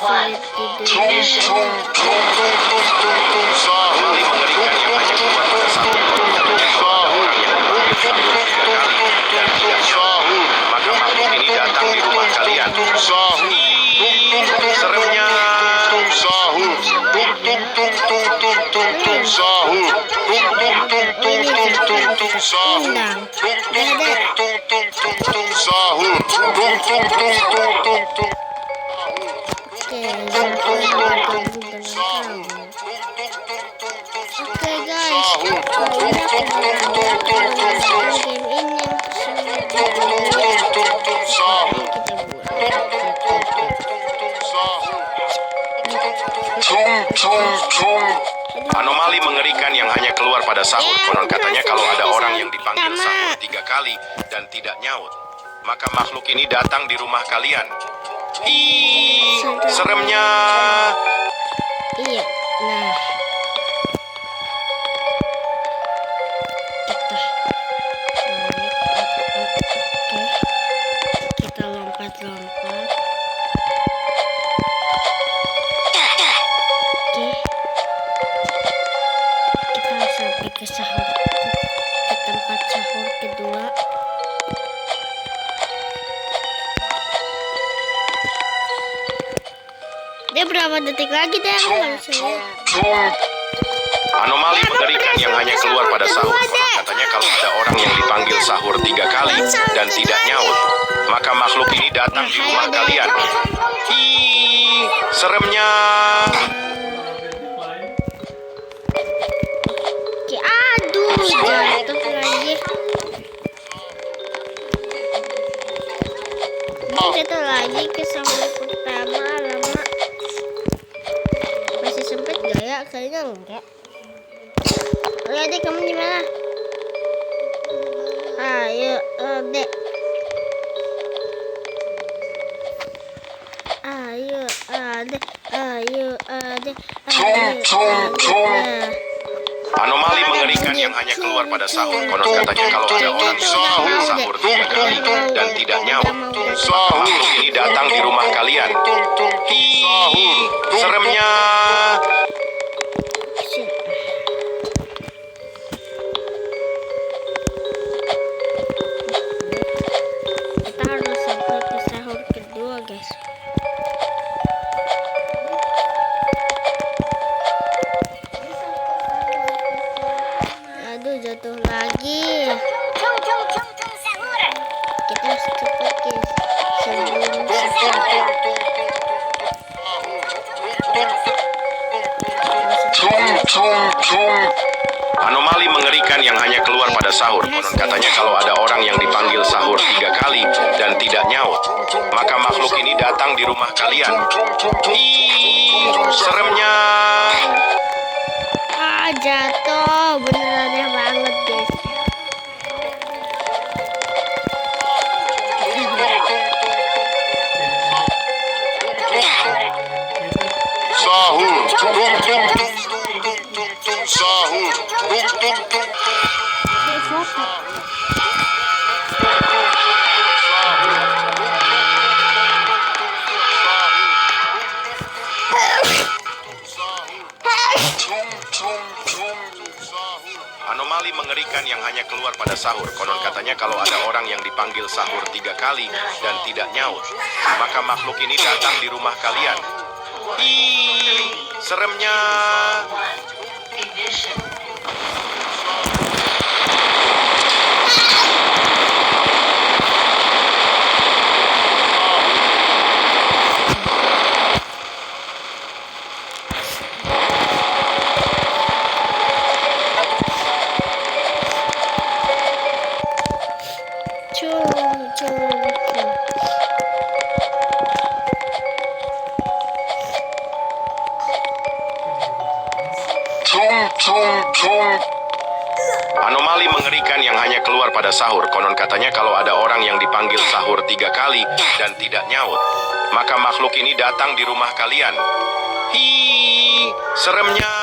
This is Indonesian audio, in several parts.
sulit tidurnya. Anomali mengerikan yang hanya keluar pada satu konon katanya kalau ada orang yang dipanggil sahur 3 kali dan tidak nyaut, maka makhluk ini datang di rumah kalian. Seremnya. Oke guys, ini aku game ini yang Anomali mengerikan yang hanya keluar pada sahur. Konon katanya kalau ada orang yang dipanggil sahur 3 kali dan tidak nyaut, maka makhluk ini datang di rumah kalian. Seremnya. Iya, nah kita lompat-lompat. Kita sampai ke sahur, ke tempat sahur kedua. Dia berapa detik lagi deh aku nggak bisa. Anomali mengerikan yang hanya keluar pada sahur. Konon katanya kalau ada orang yang dipanggil sahur 3 kali dan tidak nyaut, maka makhluk ini datang di rumah kalian. Seremnya. Aduh, jatuh lagi. Jatuh lagi ke sahur pertama. Lama masih sempit gak ya? Kayaknya enggak. Oke dek, kamu di mana? Ayo dek. Ayo adek. Ayo adek. Anomali mengerikan yang hanya keluar pada sahur. Konon katanya kalau ada orang yang dipanggil sahur 3 kali dan tidak nyaut, maka makhluk ini datang di rumah kalian. Seremnya. Kita harus sampai ke sahur kedua guys. Aduh, jatuh lagi. Kita harus cepat guys sebelum Anomali mengerikan yang hanya keluar pada sahur. Konon katanya kalau ada orang yang dipanggil sahur 3 kali dan tidak nyaut, maka makhluk ini datang di rumah kalian. Seremnya. jatuh. Beneran aneh banget guys. Sahur. Sahur. Anomali mengerikan yang hanya keluar pada sahur. Konon katanya kalau ada orang yang dipanggil sahur 3 kali dan tidak nyaut, maka makhluk ini datang di rumah kalian. Seremnya. Anomali mengerikan yang hanya keluar pada sahur. Konon katanya kalau ada orang yang dipanggil sahur 3 kali dan tidak nyaut, maka makhluk ini datang di rumah kalian. Seremnya.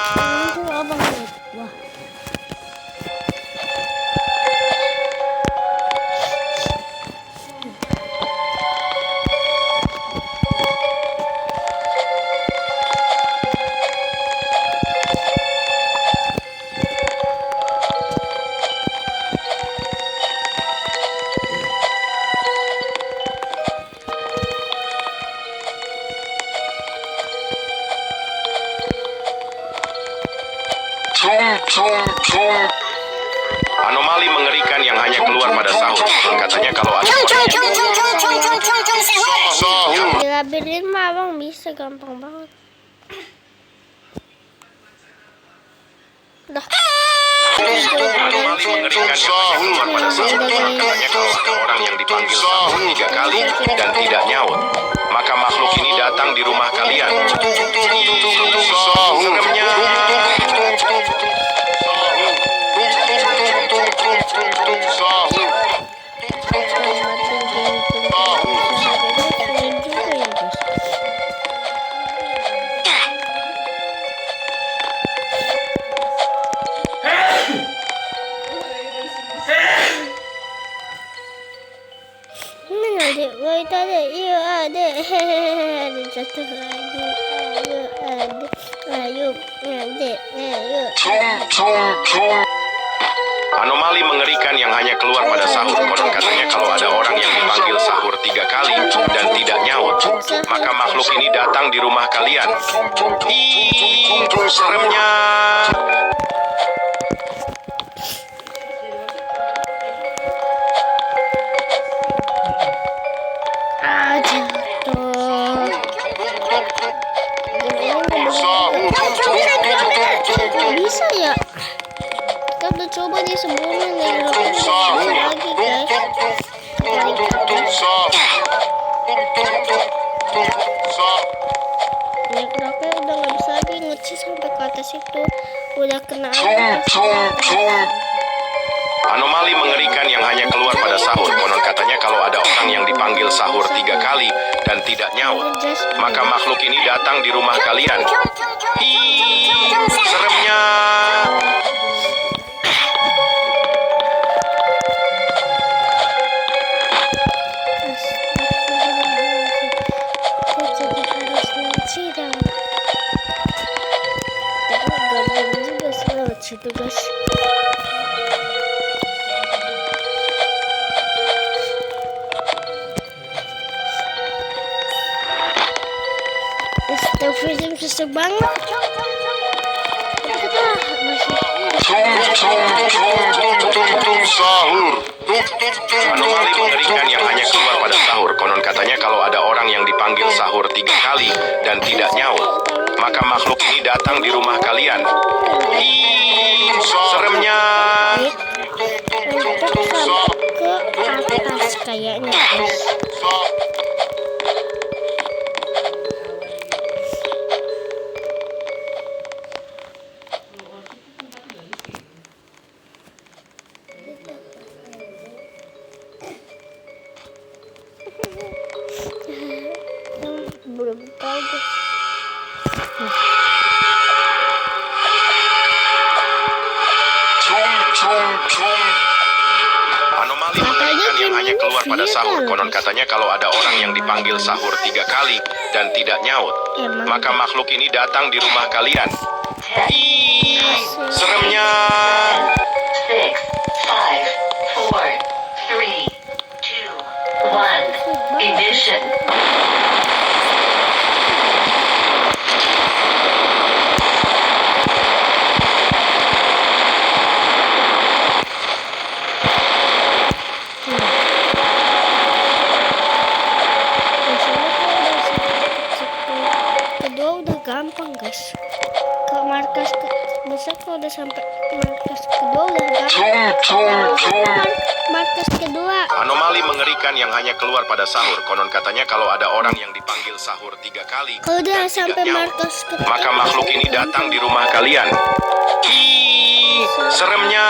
Anomali mengerikan yang hanya keluar pada sahur. Katanya kalau ada Di labirin mah abang bisa gampang banget. Dah. anomali mengerikan yang hanya keluar pada sahur. Katanya kalau ada orang yang dipanggil sahur 3 kali dan tidak nyaut, maka makhluk ini datang di rumah kalian. Seremnya. Anomali mengerikan yang hanya keluar pada sahur. Konon katanya kalau ada orang yang dipanggil sahur 3 kali dan tidak nyaut, maka makhluk ini datang di rumah kalian. Seremnya. Bisa ya? Kita udah coba di sebelumnya nih, lagi guys. Ya kenapa udah nggak bisa lagi ngecil sampai ke atas itu, udah kena Anomali mengerikan yang hanya keluar pada sahur. Konon katanya kalau ada orang yang dipanggil sahur 3 kali dan tidak nyaut, maka makhluk ini datang di rumah kalian. Seremnya. Situ guys. Astagfirullahaladzim, susah banget. Anomali mengerikan yang hanya keluar pada sahur. Konon katanya kalau ada orang yang dipanggil sahur 3 kali dan tidak nyaut, maka makhluk ini datang di rumah kalian. Seremnya. Ke atas kayaknya guys. Belum tahu guys. Anomali mengerikan yang hanya keluar pada sahur. Konon katanya kalau ada orang yang dipanggil sahur 3 kali dan tidak nyaut, maka makhluk ini datang di rumah kalian. Seremnya. 6, 5, 4, 3, 2, 1, ignition. Kedua udah gampang guys. Ke markas besar kalau udah sampai markas kedua udah gampang. Markas kedua. Anomali mengerikan yang hanya keluar pada sahur. Konon katanya kalau ada orang yang dipanggil sahur 3 kali Kalau udah dan tidak sampai nyaut, markas kedua, maka makhluk ini datang di rumah kalian. Seremnya.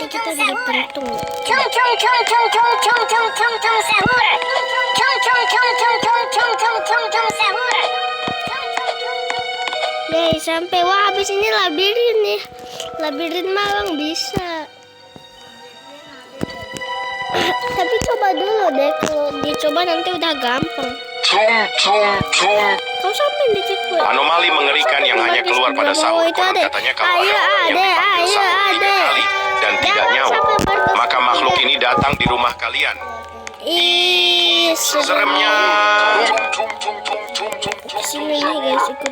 nanti kita jadi pentung. Yeay, sampai wah habis ini labirin nih. Labirin malang bisa. Tapi coba dulu deh, kalau dicoba nanti udah gampang. Kau sampai di checkpoint. Anomali mengerikan yang hanya keluar pada sahur. Konon katanya kalau ada orang yang dipanggil sahur 3 kali dan tidak nyaut, maka makhluk ini datang di rumah kalian. Ih, Seremnya.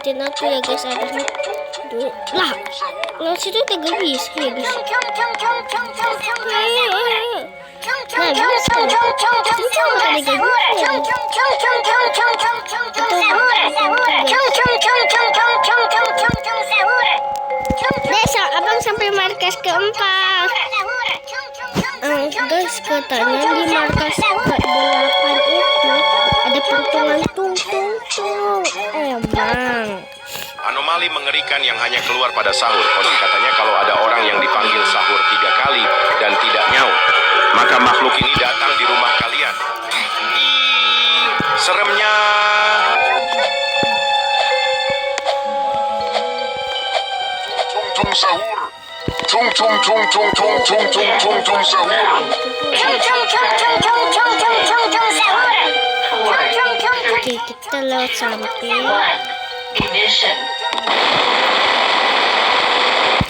ikutin aku ya guys. Harusnya lah, lewat situ udah gak bisa ya guys. Nah, bisa. Cuma tadi gak bisa. Desa, abang sampai markas keempat. Guys, katanya di markas ke-8 itu ada peruntungan tung. Emang. Anomali mengerikan yang hanya keluar pada sahur. Konon katanya kalau ada orang yang dipanggil sahur 3 kali dan tidak nyaut, maka makhluk ini datang di rumah kalian. Ih, seremnya. Tung sahur. Tung sahur. Oke, kita lewat sampai. Ignition.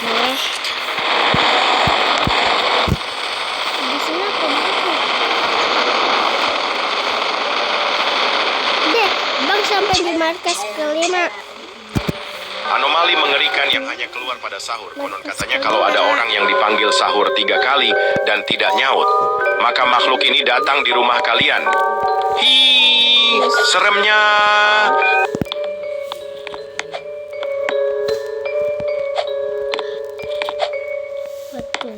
Oke. Di sini apa buku? Deh, bang sampai di markas ke-5. Anomali mengerikan yang hanya keluar pada sahur. Konon katanya kalau ada orang yang dipanggil sahur 3 kali dan tidak nyaut, maka makhluk ini datang di rumah kalian. Hi, seremnya.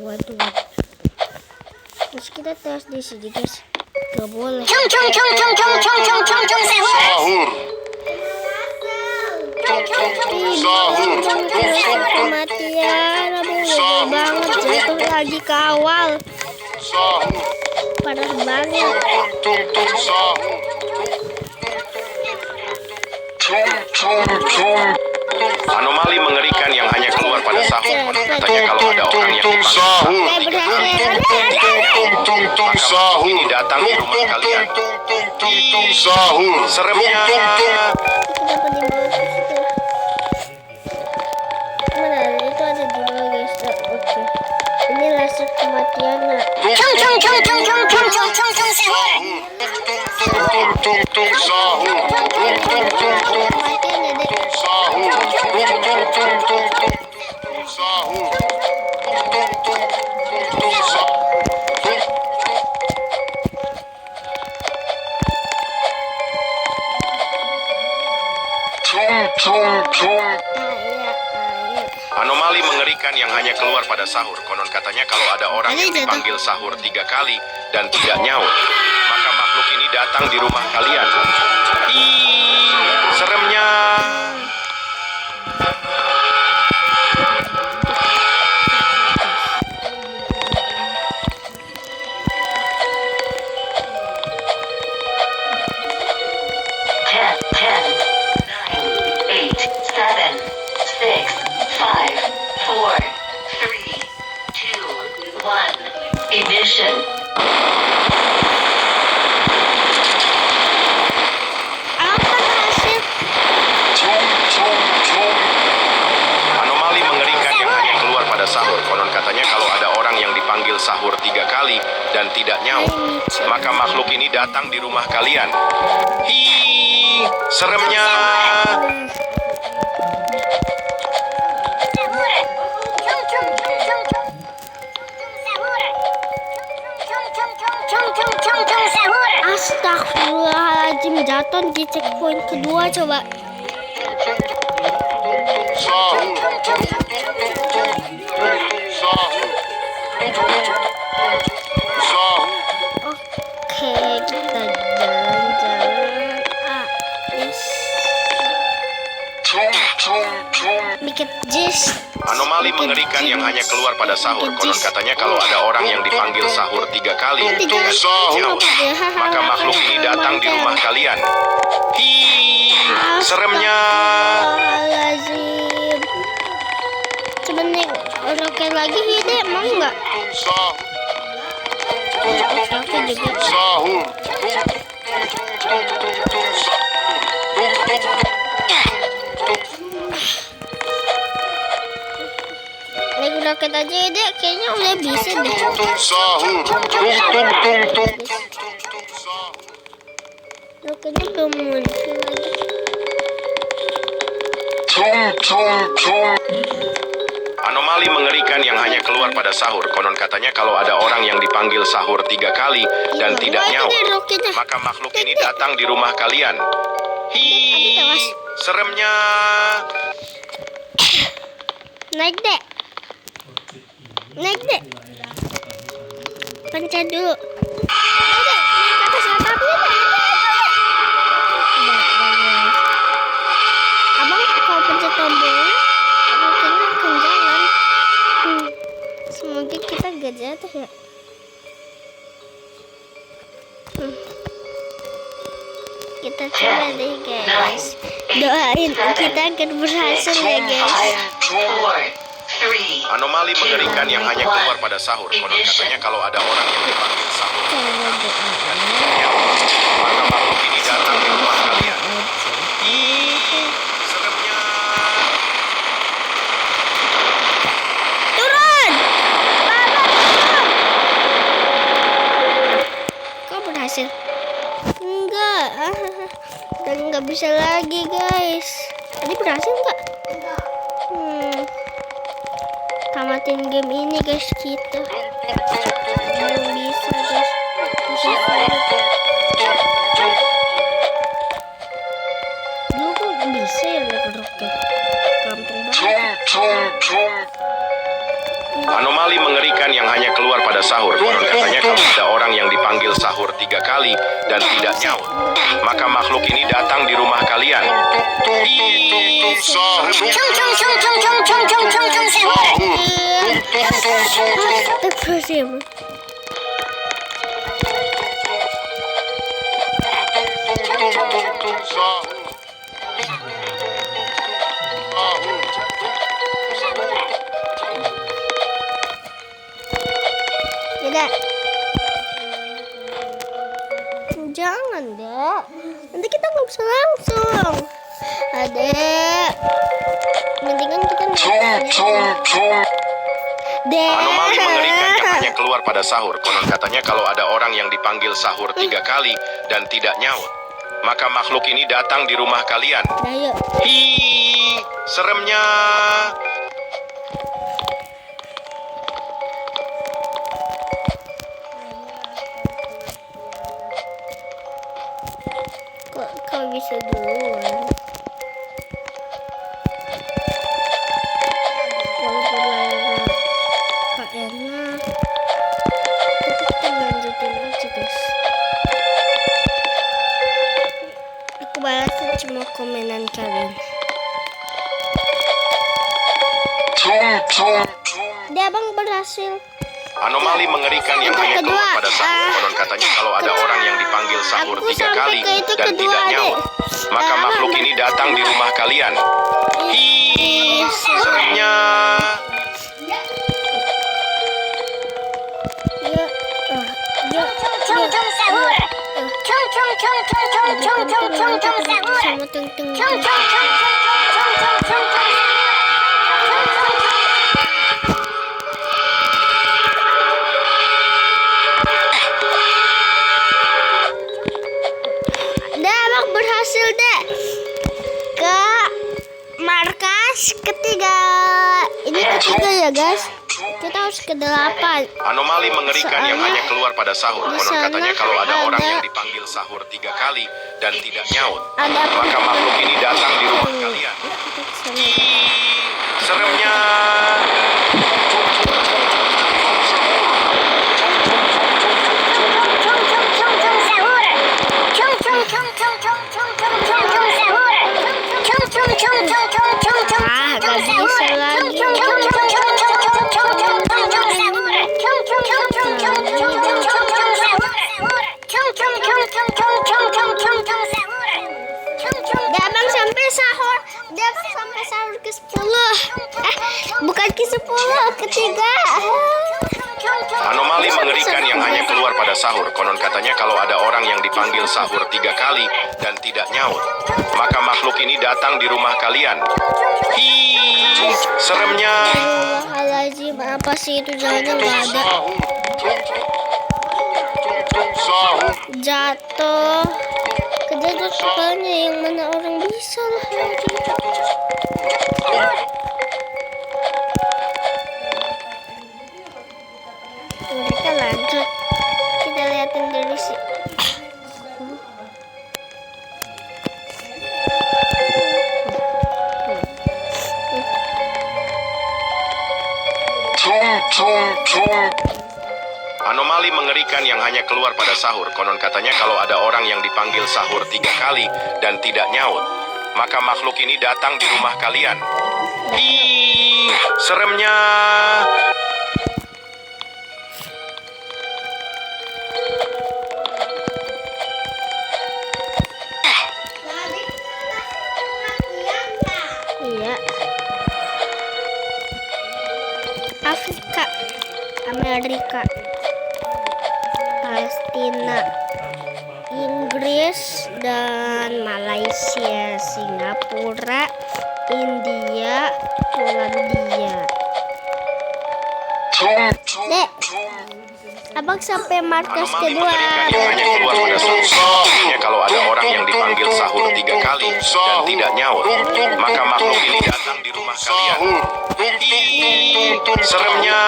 Waduh. Terus kita tes di sini guys. Gak boleh. Sahur. Kematian, aduh banget, jatuh lagi ke awal. Sahur. Parah banget. Tung sahur. Tung. Anomali mengerikan yang hanya keluar pada sahur. Konon katanya kalau ada orang yang dipanggil sahur 3 kali dan tidak nyaut, maka makhluk ini datang di rumah kalian. Tung sahur. Seremnya. Kita dapat di bawah situ. Mana itu ada di bawah guys. Oke. Ini laser kematian. Tung sahur. Kematian ya deh. Sahur. Anomali mengerikan yang hanya keluar pada sahur. Konon katanya kalau ada orang yang dipanggil sahur 3 kali dan tidak nyaut, maka makhluk ini datang di rumah kalian. Ih, seremnya. Ignition. Apa hasil? Anomali mengerikan yang hanya keluar pada sahur. Konon katanya kalau ada orang yang dipanggil sahur 3 kali dan tidak nyaut, maka makhluk ini datang di rumah kalian. Hi, seremnya. Astagfirullahaladzim, jatuh di checkpoint kedua coba. Oke, kita jalan-jalan. Yes. Bikin jis. Anomali mengerikan yang hanya keluar pada sahur. Konon katanya kalau ada orang yang dipanggil sahur 3 kali dan tidak nyaut, maka makhluk ini datang di rumah kalian. Hi, seremnya. Astagfirullahaladzim. Sebenarnya roket lagi Hide mau nggak? Oke juga. Sahur. Lagi roket aja Hide, kayaknya udah bisa deh. Sahur. Roketnya belum muncul lagi. Tung tung tung. Anomali mengerikan yang hanya keluar pada sahur. Konon katanya kalau ada orang yang dipanggil sahur 3 kali dan tidak nyaut, maka makhluk ini datang di rumah kalian. Hi, seremnya. Naik dek. Naik dek. Pencet dulu. Naik dek. Naik ke atas atapnya dek. Abang kalau pencet tombolnya, rokinya akan jalan. Semoga kita gak jatuh ya. Kita coba deh guys. Doain kita akan berhasil ya guys. 4, 3, Anomali mengerikan yang hanya keluar pada sahur. Konon katanya kalau ada orang yang dipanggil sahur Coba dan doa. tidak nyaut, maka makhluk ini datang di rumah kalian. Ih, seremnya. Turun! Baba, turun! Kok berhasil? Enggak. Dan nggak bisa lagi guys. Tadi berhasil nggak? Tamatin game ini guys kita. Belum bisa guys. Dulu kok nggak bisa ya lewat roket. Gampang banget. Tung tung. Anomali mengerikan yang hanya keluar pada sahur. Konon katanya kalau ada orang yang dipanggil sahur 3 kali dan tidak nyaut, maka makhluk ini datang di rumah kalian. Tung tung tung sahur. Astagfirullahaladzim. Tung sahur. Tidak. Jangan, Dek. Nanti kita nggak bisa langsung. Adek. Mendingan kita Tung tung. Dek. Anomali mengerikan yang hanya keluar pada sahur. Konon katanya kalau ada orang yang dipanggil sahur 3 kali dan tidak nyaut, maka makhluk ini datang di rumah kalian. Ayo. Hi, seremnya. Kok kau bisa duluan? Walaupun layarnya gak enak, tapi kita lanjutin aja guys. Aku balasin cuma komenan kalian. Tung tung. Dia abang berhasil. Anomali mengerikan yang hanya keluar pada sahur. Konon katanya kalau ada orang yang dipanggil sahur Aku 3 sampai kali ke itu dan kedua, tidak nyaut, Dek. maka makhluk ini datang di rumah kalian. Hi, seremnya. Ya, ya, sama teng-teng. Dah, abang berhasil deh ke markas ketiga. Ini ketiga ya guys. Kita harus ke 8. Anomali mengerikan yang Soalnya hanya keluar pada sahur. di Konon sana katanya kalau ada orang ada- yang dipanggil sahur 3 kali dan tidak nyaut, Ada apa? maka makhluk ini datang di rumah kalian. Kita ke sana. Ih, seremnya. Ah, gak bisa lagi. Dia abang sampai sahur. Dia abang sampai sahur ke 10. Bukan ke 10, ketiga. Anomali mengerikan yang hanya keluar pada sahur. Konon katanya kalau ada orang yang dipanggil sahur 3 kali dan tidak nyaut, maka makhluk ini datang di rumah kalian. Hi, seremnya. Astagfirullahaladzim, apa sih itu jalannya nggak ada. Tung sahur. Jatuh. Kejadian kepalanya yang mana orang bisa lah. tung tung. Anomali mengerikan yang hanya keluar pada sahur. Konon katanya kalau ada orang yang dipanggil sahur 3 kali dan tidak nyaut, maka makhluk ini datang di rumah kalian. Ih, seremnya. Iya. Afrika, Amerika, Palestina, Inggris, dan Malaysia, Singapura, India, Polandia. Tung tung Dek, tung. abang sampai markas Anomali kedua. mengerikan yang hanya keluar pada sahur. Artinya kalau ada orang yang dipanggil sahur 3 kali dan tidak nyaut, maka makhluk ini datang di rumah kalian. Ih, seremnya.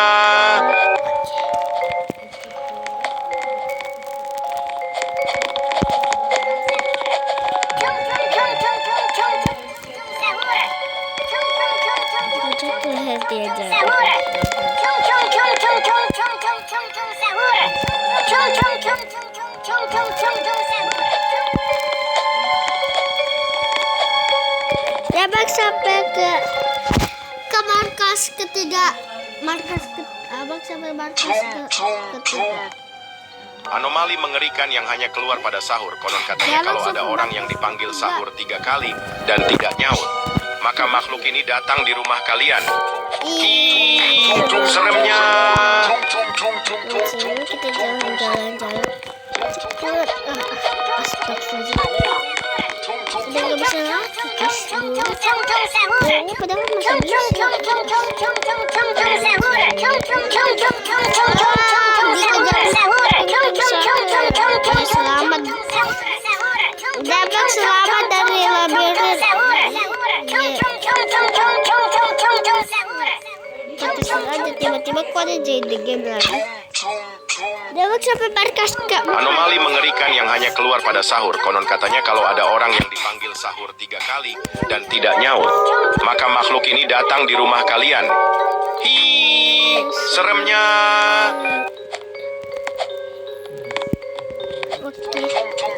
Jatuh hati aja. Ya bang sampai ke markas ketiga. Abang sampai markas ketiga. Anomali mengerikan yang hanya keluar pada sahur. Konon katanya kalau ada orang yang dipanggil sahur 3 kali dan tidak nyaut, maka makhluk ini datang di rumah kalian. Ih, seremnya. Tung tung tung tung tung. Sini kita jalan-jalan. Cepet. Astagfirullah. Udah nggak bisa lagi guys. Ini padahal masih bisa. Selamat. Udah bang selamat dari labirin. Pantesan aja tiba-tiba kok ada jadi game lagi. Udah bang sampai markas ke. Anomali mengerikan yang hanya keluar pada sahur. Konon katanya kalau ada orang yang dipanggil sahur 3 kali dan tidak nyaut, maka makhluk ini datang di rumah kalian. Ih, seremnya. Oke.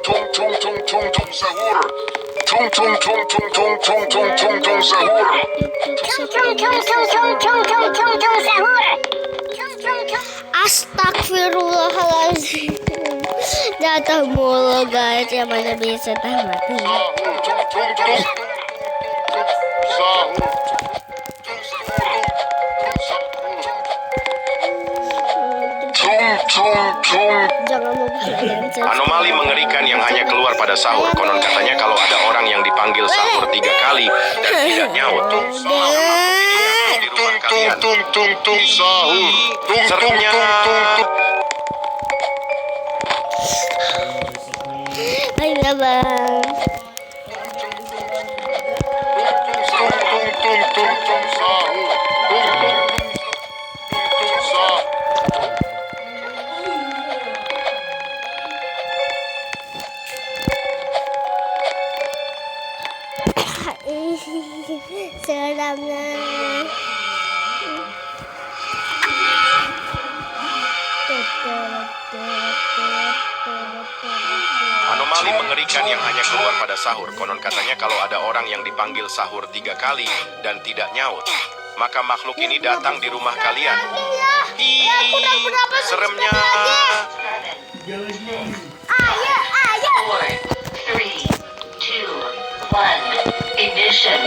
Tung tung tung tung tung sahur. Tung tung tung tung tung tung tung tung tung sahur. Astagfirullahaladzim. Jatuh mulu guys, yang mana bisa tamat. Sahur tung tung tung. Sahur. Tung tung tung. Jangan lupa kalian Anomali mengerikan yang hanya keluar pada sahur. Konon katanya kalau ada orang yang dipanggil sahur 3 kali dan tidak nyaut, maka makhluk ini datang di rumah kalian. Tung tung tung sahur. Tung tung Seremnya. tung tung. Ayo bang. Tung tung tung tung tung sahur. Tung tung tung sahur. Seramnya. Anomali mengerikan yang hanya keluar pada sahur. Konon katanya kalau ada orang yang dipanggil sahur 3 kali dan tidak nyaut, maka makhluk ini datang di rumah kalian. Ih, seremnya. Ayo. 4, 3, 2, 1. Ignition.